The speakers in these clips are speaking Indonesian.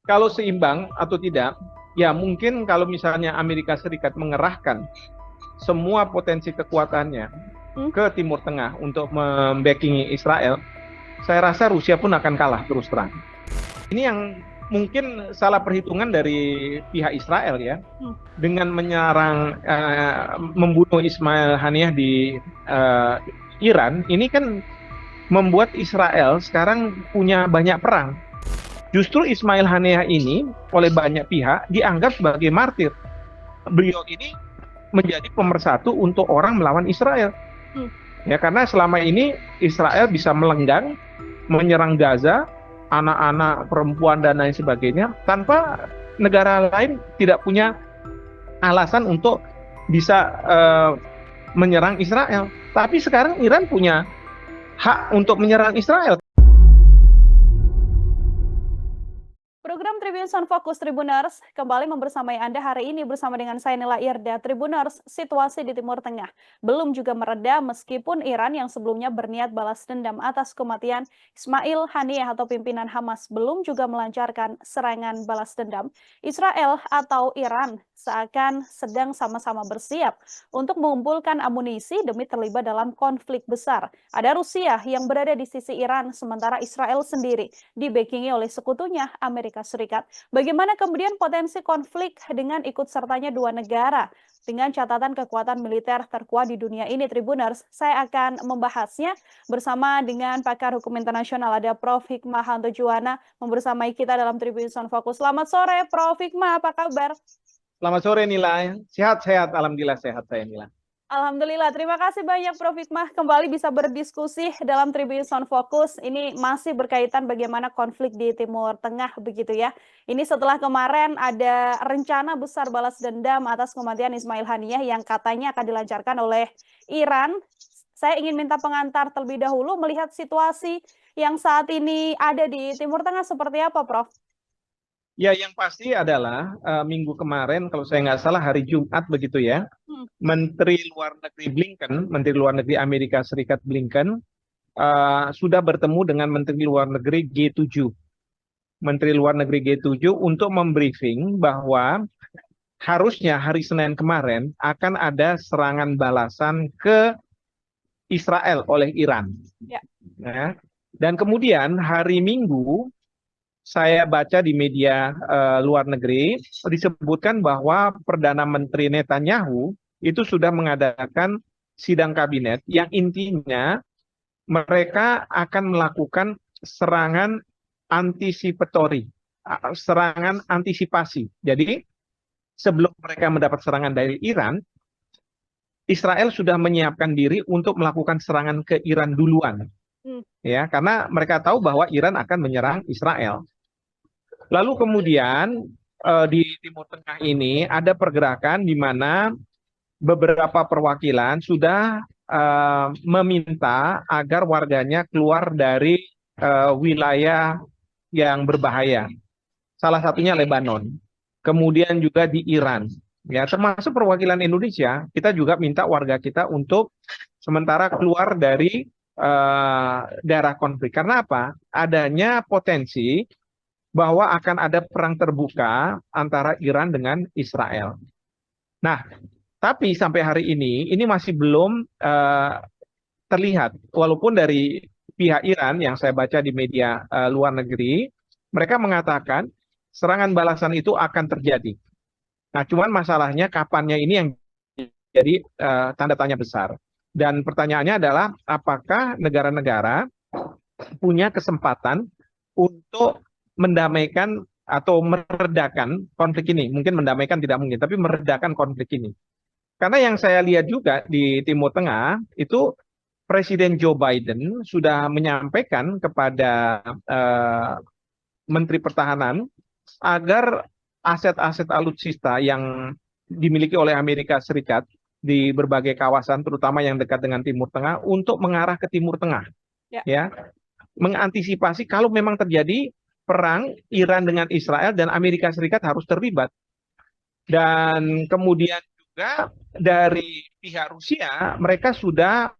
kalau seimbang atau tidak, ya mungkin kalau misalnya Amerika Serikat mengerahkan semua potensi kekuatannya ke Timur Tengah untuk membackingi Israel, saya rasa Rusia pun akan kalah terus terang. Ini yang mungkin salah perhitungan dari pihak Israel ya, dengan menyerang membunuh Ismail Haniyeh di Iran, ini kan membuat Israel sekarang punya banyak perang. Justru Ismail Haniyeh ini oleh banyak pihak dianggap sebagai martir. Beliau ini menjadi pemersatu untuk orang melawan Israel. Ya, karena selama ini Israel bisa melenggang, menyerang Gaza, anak-anak, perempuan dan lain sebagainya, tanpa negara lain tidak punya alasan untuk bisa menyerang Israel. Tapi sekarang Iran punya hak untuk menyerang Israel. Program Tribun Sound Fokus Tribuners kembali membersamai Anda hari ini bersama dengan saya Nila Irda. Tribuners, situasi di Timur Tengah belum juga mereda meskipun Iran yang sebelumnya berniat balas dendam atas kematian Ismail Haniyeh atau pimpinan Hamas belum juga melancarkan serangan balas dendam. Israel atau Iran seakan sedang sama-sama bersiap untuk mengumpulkan amunisi demi terlibat dalam konflik besar. Ada Rusia yang berada di sisi Iran sementara Israel sendiri dibackingi oleh sekutunya Amerika Serikat. Bagaimana kemudian potensi konflik dengan ikut sertanya dua negara? Dengan catatan kekuatan militer terkuat di dunia ini, Tribuners, saya akan membahasnya bersama dengan pakar hukum internasional, ada Prof. Hikmahanto Juwana, membersamai kita dalam Tribun Sound Fokus. Selamat sore, Prof. Hikmah, apa kabar? Selamat sore Nila, sehat-sehat, alhamdulillah sehat saya Nila. Alhamdulillah, terima kasih banyak Prof. Hikmah kembali bisa berdiskusi dalam Tribun Sound Fokus. Ini masih berkaitan bagaimana konflik di Timur Tengah begitu ya. Ini setelah kemarin ada rencana besar balas dendam atas kematian Ismail Haniyeh yang katanya akan dilancarkan oleh Iran. Saya ingin minta pengantar terlebih dahulu melihat situasi yang saat ini ada di Timur Tengah seperti apa, Prof? Ya, yang pasti adalah minggu kemarin, kalau saya nggak salah hari Jumat begitu ya, Menteri Luar Negeri Amerika Serikat Blinken sudah bertemu dengan Menteri Luar Negeri G7. Menteri Luar Negeri G7 untuk membriefing bahwa harusnya hari Senin kemarin akan ada serangan balasan ke Israel oleh Iran. Ya. Nah, dan kemudian hari Minggu saya baca di media luar negeri disebutkan bahwa Perdana Menteri Netanyahu itu sudah mengadakan sidang kabinet yang intinya mereka akan melakukan serangan antisipasi. Jadi sebelum mereka mendapat serangan dari Iran, Israel sudah menyiapkan diri untuk melakukan serangan ke Iran duluan. Ya, karena mereka tahu bahwa Iran akan menyerang Israel. Lalu kemudian di Timur Tengah ini ada pergerakan di mana beberapa perwakilan sudah meminta agar warganya keluar dari wilayah yang berbahaya. Salah satunya Lebanon. Kemudian juga di Iran. Ya, termasuk perwakilan Indonesia, kita juga minta warga kita untuk sementara keluar dari daerah konflik. Karena apa? Adanya potensi bahwa akan ada perang terbuka antara Iran dengan Israel. Nah, tapi sampai hari ini masih belum terlihat. Walaupun dari pihak Iran yang saya baca di media luar negeri, mereka mengatakan serangan balasan itu akan terjadi. Nah, cuman masalahnya kapannya ini yang jadi tanda tanya besar. Dan pertanyaannya adalah apakah negara-negara punya kesempatan untuk mendamaikan atau meredakan konflik ini. Mungkin mendamaikan tidak mungkin, tapi meredakan konflik ini. Karena yang saya lihat juga di Timur Tengah, itu Presiden Joe Biden sudah menyampaikan kepada Menteri Pertahanan agar aset-aset alutsista yang dimiliki oleh Amerika Serikat di berbagai kawasan, terutama yang dekat dengan Timur Tengah, untuk mengarah ke Timur Tengah. Ya, mengantisipasi kalau memang terjadi perang Iran dengan Israel dan Amerika Serikat harus terlibat. Dan kemudian juga dari pihak Rusia, mereka sudah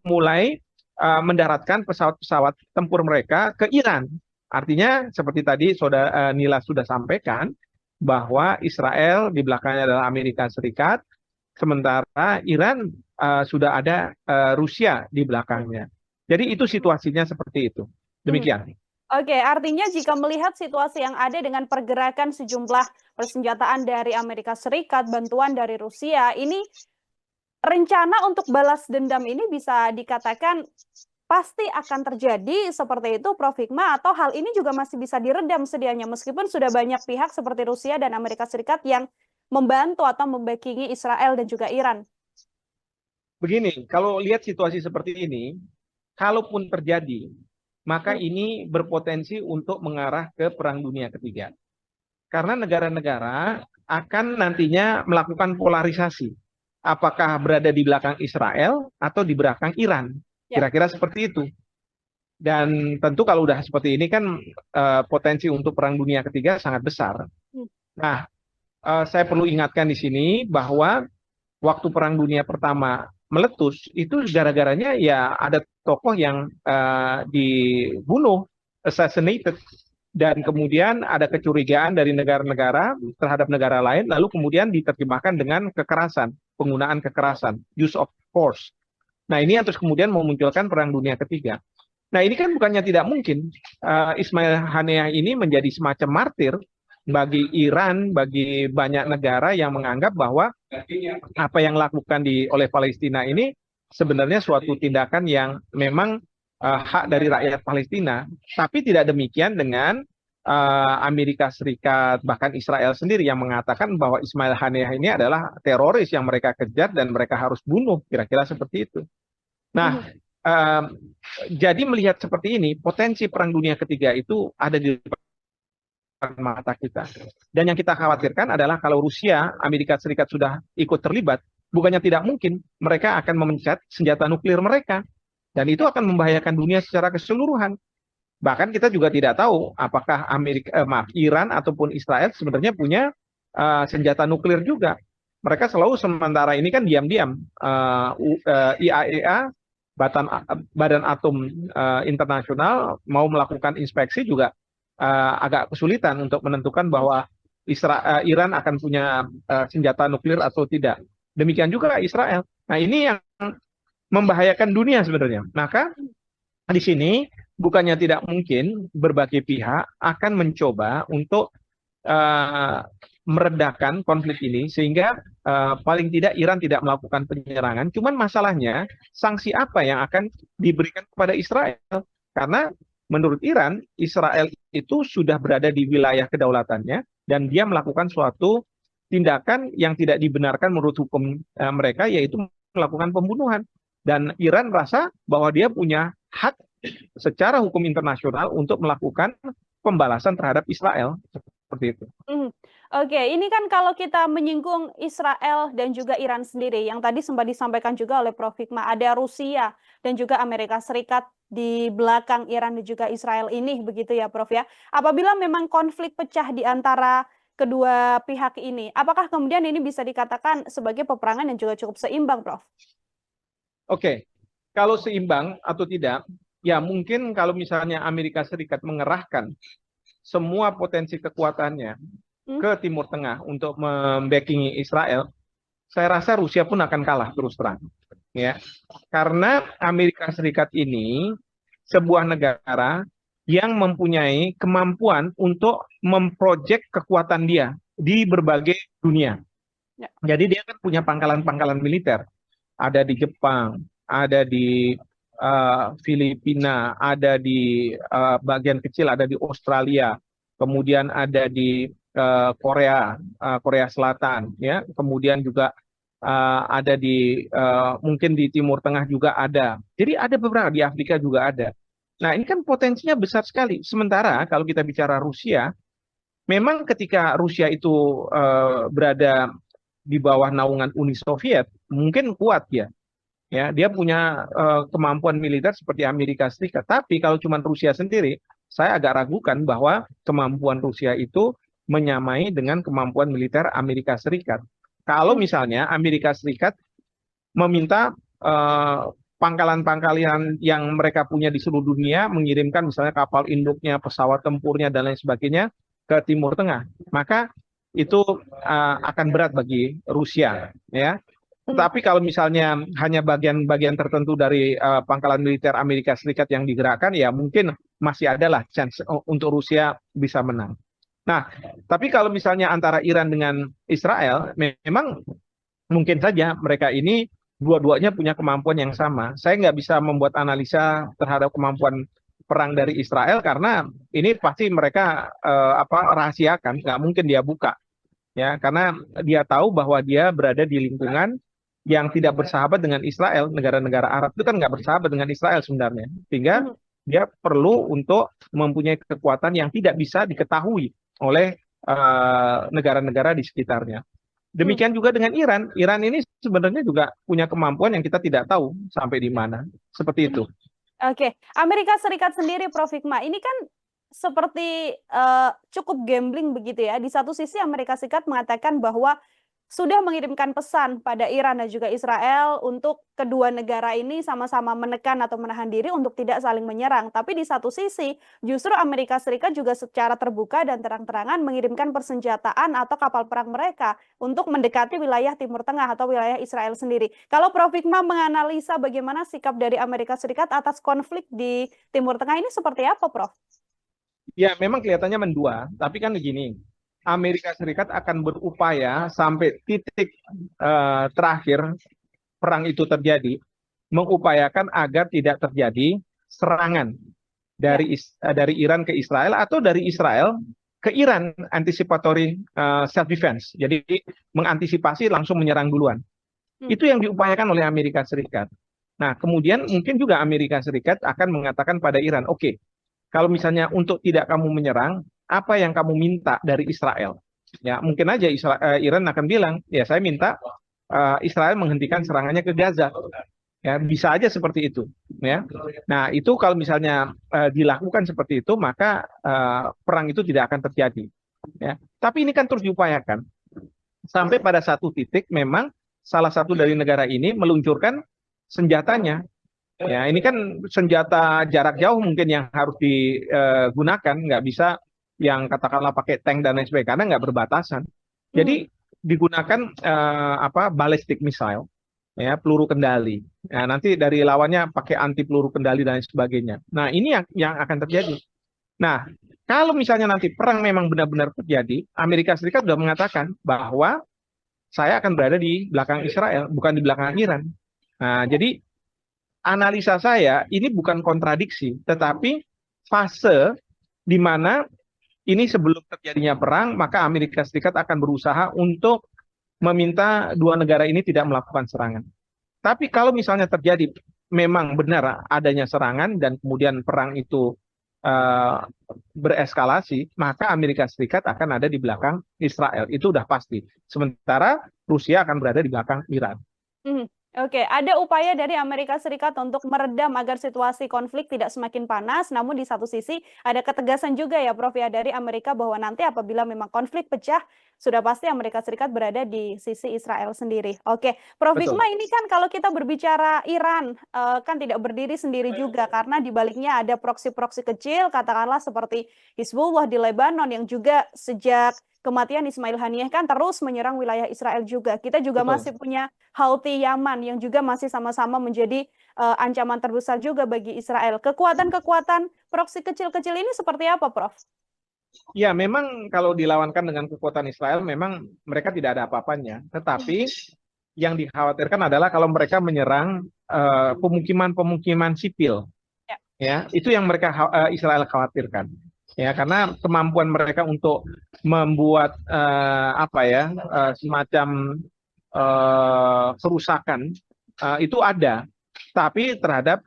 mulai mendaratkan pesawat-pesawat tempur mereka ke Iran. Artinya seperti tadi Saudara Nila sudah sampaikan bahwa Israel di belakangnya adalah Amerika Serikat, sementara Iran sudah ada Rusia di belakangnya. Jadi itu situasinya seperti itu. Demikian. Oke, artinya jika melihat situasi yang ada dengan pergerakan sejumlah persenjataan dari Amerika Serikat, bantuan dari Rusia, ini rencana untuk balas dendam ini bisa dikatakan pasti akan terjadi seperti itu, Prof. Hikmah, atau hal ini juga masih bisa diredam sedianya meskipun sudah banyak pihak seperti Rusia dan Amerika Serikat yang membantu atau membackingi Israel dan juga Iran. Begini, kalau lihat situasi seperti ini, kalaupun terjadi, maka ini berpotensi untuk mengarah ke Perang Dunia Ketiga. Karena negara-negara akan nantinya melakukan polarisasi. Apakah berada di belakang Israel atau di belakang Iran. Kira-kira seperti itu. Dan tentu kalau udah seperti ini kan potensi untuk Perang Dunia Ketiga sangat besar. Nah, saya perlu ingatkan di sini bahwa waktu Perang Dunia Pertama meletus, itu gara-garanya ya ada tokoh yang dibunuh, assassinated, dan kemudian ada kecurigaan dari negara-negara terhadap negara lain, lalu kemudian diterjemahkan dengan kekerasan, penggunaan kekerasan, use of force. Nah, ini yang terus kemudian memunculkan Perang Dunia Ketiga. Nah, ini kan bukannya tidak mungkin Ismail Haniyeh ini menjadi semacam martir bagi Iran, bagi banyak negara yang menganggap bahwa apa yang dilakukan oleh Palestina ini sebenarnya suatu tindakan yang memang hak dari rakyat Palestina. Tapi tidak demikian dengan Amerika Serikat, bahkan Israel sendiri yang mengatakan bahwa Ismail Haniyeh ini adalah teroris yang mereka kejar dan mereka harus bunuh, kira-kira seperti itu. Nah, jadi melihat seperti ini, potensi Perang Dunia Ketiga itu ada di mata kita. Dan yang kita khawatirkan adalah kalau Rusia, Amerika Serikat sudah ikut terlibat, bukannya tidak mungkin mereka akan memencet senjata nuklir mereka. Dan itu akan membahayakan dunia secara keseluruhan. Bahkan kita juga tidak tahu apakah Iran ataupun Israel sebenarnya punya senjata nuklir juga. Mereka selalu sementara ini kan diam-diam. IAEA, Badan Atom Internasional, mau melakukan inspeksi juga agak kesulitan untuk menentukan bahwa Iran akan punya senjata nuklir atau tidak. Demikian juga Israel. Nah, ini yang membahayakan dunia sebenarnya. Maka di sini bukannya tidak mungkin berbagai pihak akan mencoba untuk meredakan konflik ini sehingga paling tidak Iran tidak melakukan penyerangan. Cuman masalahnya sanksi apa yang akan diberikan kepada Israel? Karena menurut Iran, Israel itu sudah berada di wilayah kedaulatannya dan dia melakukan suatu tindakan yang tidak dibenarkan menurut hukum mereka, yaitu melakukan pembunuhan. Dan Iran merasa bahwa dia punya hak secara hukum internasional untuk melakukan pembalasan terhadap Israel. Seperti itu. Oke, ini kan kalau kita menyinggung Israel dan juga Iran sendiri, yang tadi sempat disampaikan juga oleh Prof. Hikmah, ada Rusia dan juga Amerika Serikat di belakang Iran dan juga Israel ini, begitu ya Prof ya. Apabila memang konflik pecah di antara kedua pihak ini, apakah kemudian ini bisa dikatakan sebagai peperangan yang juga cukup seimbang, Prof? Oke, kalau seimbang atau tidak, ya mungkin kalau misalnya Amerika Serikat mengerahkan semua potensi kekuatannya ke Timur Tengah untuk membackingi Israel, saya rasa Rusia pun akan kalah terus terang, ya. Karena Amerika Serikat ini sebuah negara yang mempunyai kemampuan untuk memprojek kekuatan dia di berbagai dunia. Jadi dia kan punya pangkalan-pangkalan militer, ada di Jepang, ada di Filipina, ada di bagian kecil ada di Australia, kemudian ada di Korea Selatan, ya, kemudian juga ada di mungkin di Timur Tengah juga ada. Jadi ada beberapa, di Afrika juga ada. Nah, ini kan potensinya besar sekali. Sementara kalau kita bicara Rusia, memang ketika Rusia itu berada di bawah naungan Uni Soviet, mungkin kuat ya. Ya, dia punya kemampuan militer seperti Amerika Serikat. Tapi kalau cuma Rusia sendiri, saya agak ragukan bahwa kemampuan Rusia itu menyamai dengan kemampuan militer Amerika Serikat. Kalau misalnya Amerika Serikat meminta pangkalan-pangkalan yang mereka punya di seluruh dunia, mengirimkan misalnya kapal induknya, pesawat tempurnya, dan lain sebagainya ke Timur Tengah. Maka itu akan berat bagi Rusia, ya. Tetapi kalau misalnya hanya bagian-bagian tertentu dari pangkalan militer Amerika Serikat yang digerakkan, ya mungkin masih adalah chance untuk Rusia bisa menang. Nah, tapi kalau misalnya antara Iran dengan Israel, memang mungkin saja mereka ini dua-duanya punya kemampuan yang sama. Saya nggak bisa membuat analisa terhadap kemampuan perang dari Israel karena ini pasti mereka rahasiakan, nggak mungkin dia buka, ya, karena dia tahu bahwa dia berada di lingkungan yang tidak bersahabat dengan Israel. Negara-negara Arab itu kan nggak bersahabat dengan Israel sebenarnya, sehingga dia perlu untuk mempunyai kekuatan yang tidak bisa diketahui oleh negara-negara di sekitarnya. Demikian juga dengan Iran. Iran ini sebenarnya juga punya kemampuan yang kita tidak tahu sampai di mana. Seperti itu. Oke, Amerika Serikat sendiri, Prof. Hikmah, ini kan seperti cukup gambling begitu ya. Di satu sisi Amerika Serikat mengatakan bahwa sudah mengirimkan pesan pada Iran dan juga Israel untuk kedua negara ini sama-sama menekan atau menahan diri untuk tidak saling menyerang. Tapi di satu sisi, justru Amerika Serikat juga secara terbuka dan terang-terangan mengirimkan persenjataan atau kapal perang mereka untuk mendekati wilayah Timur Tengah atau wilayah Israel sendiri. Kalau Prof. Hikmah menganalisa bagaimana sikap dari Amerika Serikat atas konflik di Timur Tengah ini seperti apa, Prof? Ya, memang kelihatannya mendua, tapi kan begini. Amerika Serikat akan berupaya sampai titik terakhir perang itu terjadi, mengupayakan agar tidak terjadi serangan dari Iran ke Israel atau dari Israel ke Iran, anticipatory self defense. Jadi mengantisipasi langsung menyerang duluan. Itu yang diupayakan oleh Amerika Serikat. Nah, kemudian mungkin juga Amerika Serikat akan mengatakan pada Iran, oke, kalau misalnya untuk tidak kamu menyerang, apa yang kamu minta dari Israel? Ya, mungkin aja Iran akan bilang, ya saya minta Israel menghentikan serangannya ke Gaza. Ya, bisa aja seperti itu. Ya, nah itu kalau misalnya dilakukan seperti itu, maka perang itu tidak akan terjadi. Ya, tapi ini kan terus diupayakan sampai pada satu titik memang salah satu dari negara ini meluncurkan senjatanya. Ya, ini kan senjata jarak jauh mungkin yang harus digunakan, nggak bisa yang katakanlah pakai tank dan lain sebagainya, karena nggak berbatasan. Jadi digunakan ballistic missile, ya, peluru kendali. Nah, nanti dari lawannya pakai anti peluru kendali dan lain sebagainya. Nah, ini yang akan terjadi. Nah, kalau misalnya nanti perang memang benar-benar terjadi, Amerika Serikat sudah mengatakan bahwa saya akan berada di belakang Israel, bukan di belakang Iran. Nah, jadi analisa saya ini bukan kontradiksi, tetapi fase di mana ini sebelum terjadinya perang, maka Amerika Serikat akan berusaha untuk meminta dua negara ini tidak melakukan serangan. Tapi kalau misalnya terjadi memang benar adanya serangan dan kemudian perang itu bereskalasi, maka Amerika Serikat akan ada di belakang Israel. Itu udah pasti. Sementara Rusia akan berada di belakang Iran. Oke, ada upaya dari Amerika Serikat untuk meredam agar situasi konflik tidak semakin panas, namun di satu sisi ada ketegasan juga ya Prof ya dari Amerika bahwa nanti apabila memang konflik pecah, sudah pasti Amerika Serikat berada di sisi Israel sendiri. Oke, Prof Hikmah, ini kan kalau kita berbicara Iran, kan tidak berdiri sendiri juga karena di baliknya ada proksi-proksi kecil, katakanlah seperti Hizbullah di Lebanon yang juga sejak kematian Ismail Haniyeh kan terus menyerang wilayah Israel juga. Kita juga masih punya Houthi Yaman yang juga masih sama-sama menjadi ancaman terbesar juga bagi Israel. Kekuatan-kekuatan proksi kecil-kecil ini seperti apa, Prof? Ya, memang kalau dilawankan dengan kekuatan Israel, memang mereka tidak ada apa-apanya. Tetapi yang dikhawatirkan adalah kalau mereka menyerang pemukiman-pemukiman sipil. Ya, itu yang Israel khawatirkan. Ya, karena kemampuan mereka untuk membuat semacam kerusakan itu ada, tapi terhadap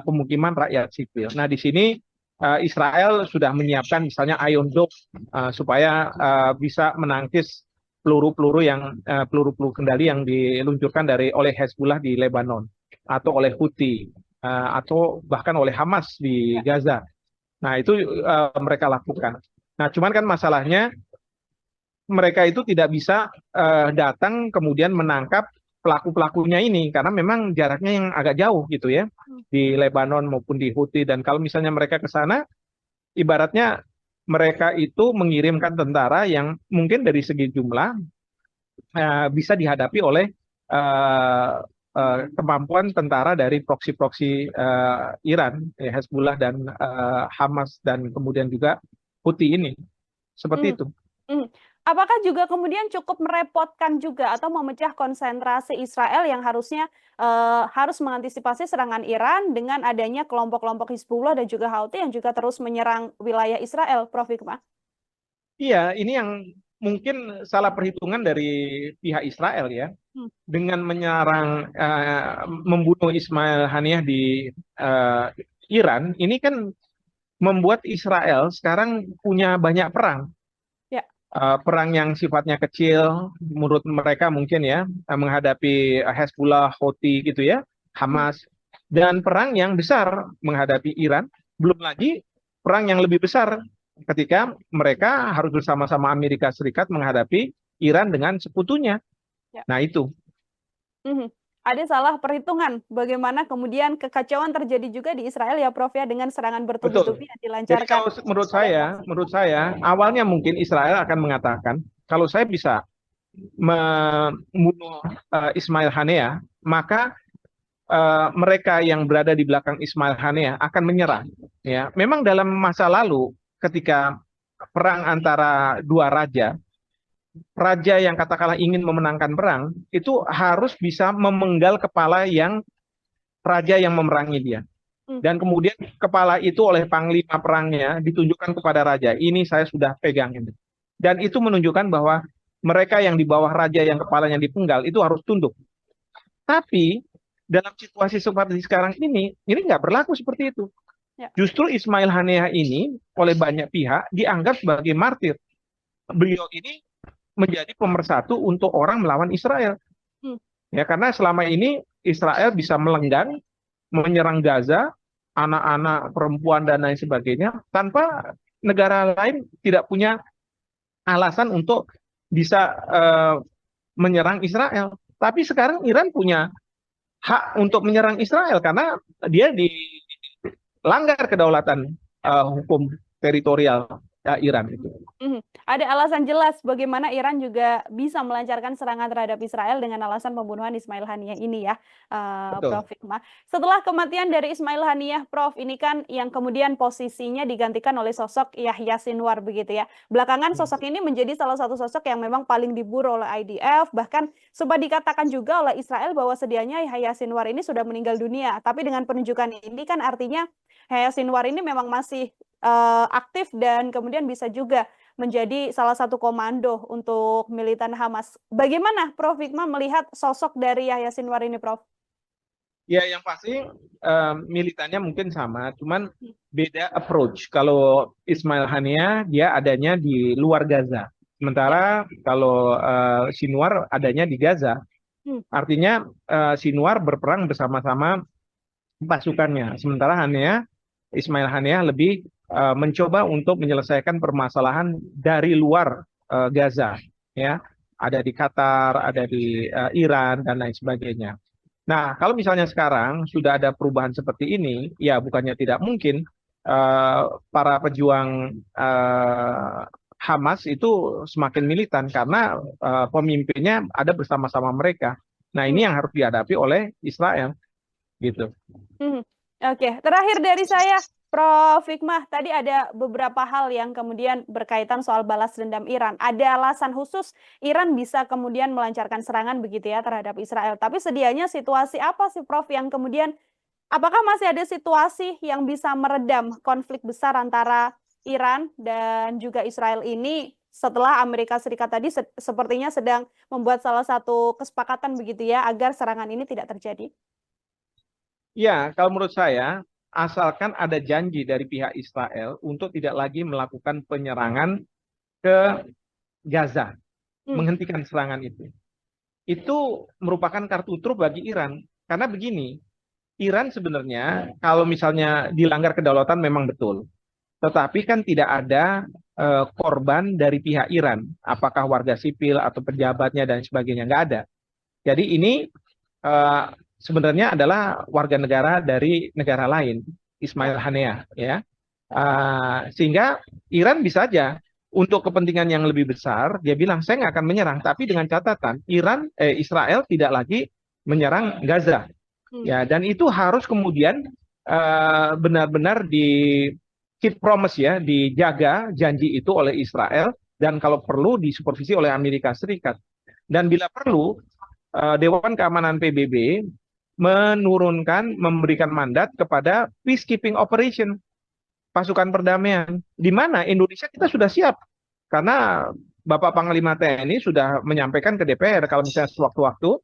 pemukiman rakyat sipil. Nah, di sini Israel sudah menyiapkan misalnya Iron Dome supaya bisa menangkis peluru-peluru kendali yang diluncurkan oleh Hezbollah di Lebanon atau oleh Houthi atau bahkan oleh Hamas di Gaza. Nah, itu mereka lakukan. Nah, cuman kan masalahnya mereka itu tidak bisa datang kemudian menangkap pelaku-pelakunya ini, karena memang jaraknya yang agak jauh gitu ya, di Lebanon maupun di Houthi. Dan kalau misalnya mereka ke sana, ibaratnya mereka itu mengirimkan tentara yang mungkin dari segi jumlah bisa dihadapi oleh eh, kemampuan tentara dari proksi-proksi Iran, Hezbollah dan Hamas dan kemudian juga Houthi ini. Seperti Hmm. itu. Hmm. Apakah juga kemudian cukup merepotkan juga atau memecah konsentrasi Israel yang harusnya harus mengantisipasi serangan Iran dengan adanya kelompok-kelompok Hizbullah dan juga Houthi yang juga terus menyerang wilayah Israel, Prof. Hikmah? Iya, ini yang mungkin salah perhitungan dari pihak Israel ya, Hmm. dengan menyerang, membunuh Ismail Haniyah di eh, Iran. Ini kan membuat Israel sekarang punya banyak perang. Ya. Perang yang sifatnya kecil, menurut mereka mungkin ya, menghadapi Hezbollah, Houthi gitu ya, Hmm. Hamas, dan perang yang besar menghadapi Iran. Belum lagi perang yang lebih besar ketika mereka harus bersama-sama Amerika Serikat menghadapi Iran dengan sekutunya. Ya. Nah itu. Mhm. Ada salah perhitungan bagaimana kemudian kekacauan terjadi juga di Israel ya Prof ya dengan serangan Betul. bertubi-tubi yang Jadi dilancarkan kalau oleh proksi. menurut saya awalnya mungkin Israel akan mengatakan kalau saya bisa membunuh Ismail Haniyah, maka mereka yang berada di belakang Ismail Haniyah akan menyerah. Ya, memang dalam masa lalu ketika perang antara dua raja, raja yang katakanlah ingin memenangkan perang itu harus bisa memenggal kepala yang raja yang memerangi dia. Hmm. Dan kemudian kepala itu oleh panglima perangnya ditunjukkan kepada raja. Ini saya sudah pegang ini. Dan itu menunjukkan bahwa mereka yang di bawah raja yang kepalanya dipenggal itu harus tunduk. Tapi dalam situasi seperti sekarang ini nggak berlaku seperti itu. Ya. Justru Ismail Haniyah ini oleh banyak pihak dianggap sebagai martir. Beliau ini menjadi pemersatu untuk orang melawan Israel. Hmm. Ya, karena selama ini Israel bisa melenggang, menyerang Gaza, anak-anak, perempuan dan lain sebagainya, tanpa negara lain tidak punya alasan untuk bisa menyerang Israel. Tapi sekarang Iran punya hak untuk menyerang Israel karena dia dilanggar kedaulatan hukum teritorial Iran itu. Mhm. Ada alasan jelas bagaimana Iran juga bisa melancarkan serangan terhadap Israel dengan alasan pembunuhan Ismail Haniyah ini ya, Betul. Prof. Hikmah. Setelah kematian dari Ismail Haniyah, Prof, ini kan yang kemudian posisinya digantikan oleh sosok Yahya Sinwar begitu ya. Belakangan sosok ini menjadi salah satu sosok yang memang paling diburu oleh IDF, bahkan sempat dikatakan juga oleh Israel bahwa sedianya Yahya Sinwar ini sudah meninggal dunia. Tapi dengan penunjukan ini kan artinya Yahya Sinwar ini memang masih aktif dan kemudian bisa juga menjadi salah satu komando untuk militan Hamas. Bagaimana Prof. Hikmah melihat sosok dari Yahya Sinwar ini, Prof? Ya, yang pasti militannya mungkin sama, cuman beda approach. Kalau Ismail Haniyah dia adanya di luar Gaza, sementara kalau Sinwar adanya di Gaza. Hmm. Artinya Sinwar berperang bersama-sama pasukannya, sementara Ismail Haniyah lebih mencoba untuk menyelesaikan permasalahan dari luar Gaza, ya, ada di Qatar, ada di Iran dan lain sebagainya. Nah, kalau misalnya sekarang sudah ada perubahan seperti ini, ya bukannya tidak mungkin para pejuang Hamas itu semakin militan karena pemimpinnya ada bersama-sama mereka. Nah, ini yang harus dihadapi oleh Israel, gitu. Oke, terakhir dari saya, Prof. Hikmah, tadi ada beberapa hal yang kemudian berkaitan soal balas dendam Iran. Ada alasan khusus Iran bisa kemudian melancarkan serangan begitu ya terhadap Israel. Tapi sedianya situasi apa sih, Prof, yang kemudian apakah masih ada situasi yang bisa meredam konflik besar antara Iran dan juga Israel ini setelah Amerika Serikat tadi sepertinya sedang membuat salah satu kesepakatan begitu ya agar serangan ini tidak terjadi? Ya, kalau menurut saya, asalkan ada janji dari pihak Israel untuk tidak lagi melakukan penyerangan ke Gaza, Hmm. menghentikan serangan itu merupakan kartu truf bagi Iran. Karena begini, Iran sebenarnya kalau misalnya dilanggar kedaulatan memang betul, tetapi kan tidak ada korban dari pihak Iran, apakah warga sipil atau pejabatnya dan sebagainya, nggak ada. Jadi ini eh, sebenarnya adalah warga negara dari negara lain, Ismail Haniyeh, ya. Sehingga Iran bisa aja untuk kepentingan yang lebih besar, dia bilang saya nggak akan menyerang, tapi dengan catatan Israel tidak lagi menyerang Gaza, ya. Dan itu harus kemudian benar-benar di keep promise, ya, dijaga janji itu oleh Israel, dan kalau perlu disupervisi oleh Amerika Serikat. Dan bila perlu Dewan Keamanan PBB memberikan mandat kepada peacekeeping operation, pasukan perdamaian, di mana Indonesia kita sudah siap karena Bapak Panglima TNI sudah menyampaikan ke DPR kalau misalnya sewaktu-waktu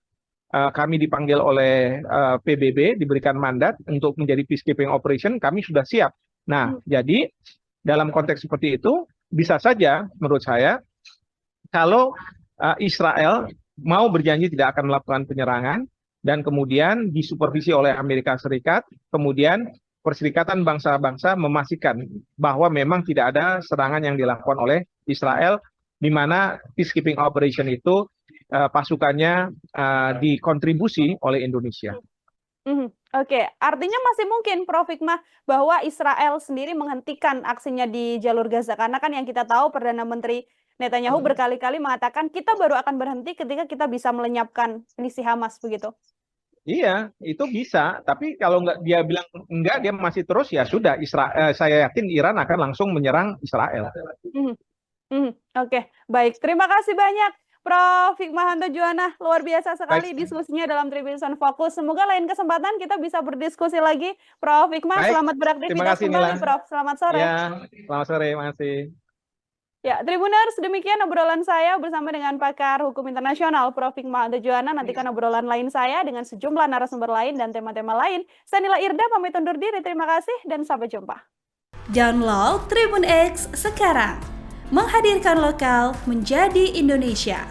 kami dipanggil oleh PBB, diberikan mandat untuk menjadi peacekeeping operation, kami sudah siap. Nah, jadi dalam konteks seperti itu bisa saja menurut saya kalau Israel mau berjanji tidak akan melakukan penyerangan dan kemudian disupervisi oleh Amerika Serikat, kemudian Perserikatan Bangsa-Bangsa memastikan bahwa memang tidak ada serangan yang dilakukan oleh Israel, di mana peacekeeping operation itu pasukannya dikontribusi oleh Indonesia. Oke, artinya masih mungkin Prof. Hikmah bahwa Israel sendiri menghentikan aksinya di jalur Gaza, karena kan yang kita tahu Perdana Menteri Netanyahu berkali-kali mengatakan kita baru akan berhenti ketika kita bisa melenyapkan misi Hamas, begitu. Iya, itu bisa. Tapi kalau dia bilang enggak, dia masih terus, ya sudah. Saya yakin Iran akan langsung menyerang Israel. Oke, baik. Terima kasih banyak, Prof. Hikmahanto Juwana. Luar biasa sekali diskusinya dalam Tribunnews on Focus. Semoga lain kesempatan kita bisa berdiskusi lagi. Prof. Hikmah, selamat beraktivitas kembali, Prof. Selamat sore. Ya, selamat sore, makasih. Ya, Tribuners, demikian obrolan saya bersama dengan pakar hukum internasional Prof. Hikmahanto Juwana. Nantikan obrolan lain saya dengan sejumlah narasumber lain dan tema-tema lain. Saya Nila Irda, pamit undur diri. Terima kasih dan sampai jumpa. Download Tribun X sekarang. Menghadirkan lokal menjadi Indonesia.